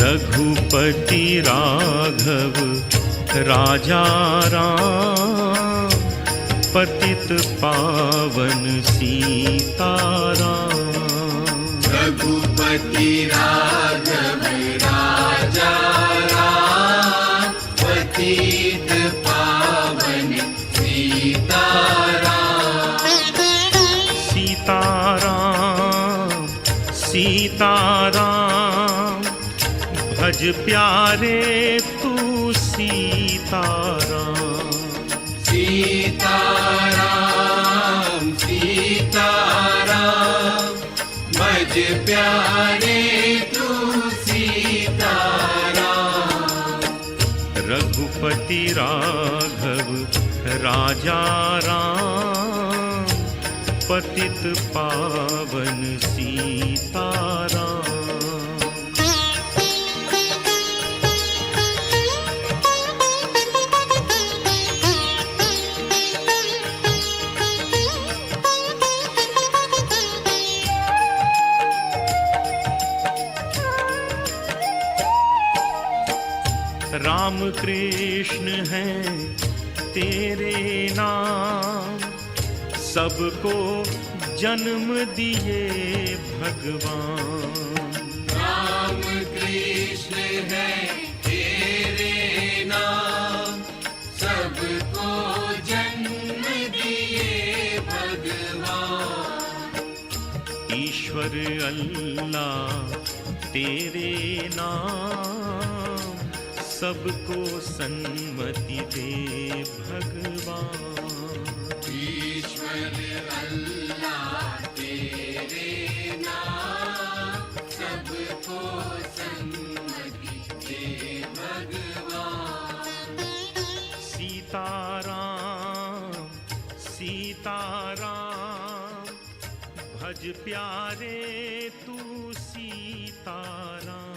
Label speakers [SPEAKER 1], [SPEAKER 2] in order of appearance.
[SPEAKER 1] रघुपति राघव राजा राम, पतित पावन सीताराम।
[SPEAKER 2] रघुपति राघव राजा राम, पतित पावन सीताराम।
[SPEAKER 1] सीताराम सीताराम, भज प्यारे तू सीताराम।
[SPEAKER 2] सीताराम सीताराम, भज प्यारे तू सीताराम।
[SPEAKER 1] रघुपति राघव राजा राम, पतित पावन सीताराम। राम कृष्ण हैं तेरे नाम, सबको जन्म दिए भगवान।
[SPEAKER 2] राम कृष्ण है तेरे नाम, सबको जन्म दिए भगवान।
[SPEAKER 1] ईश्वर अल्लाह तेरे नाम, सबको सन्मति दे भगवान।
[SPEAKER 2] ईश्वर अल्लाह तेरे नाम, सबको सन्मति दे भगवान।
[SPEAKER 1] सीताराम सीताराम, भज प्यारे तू सीताराम।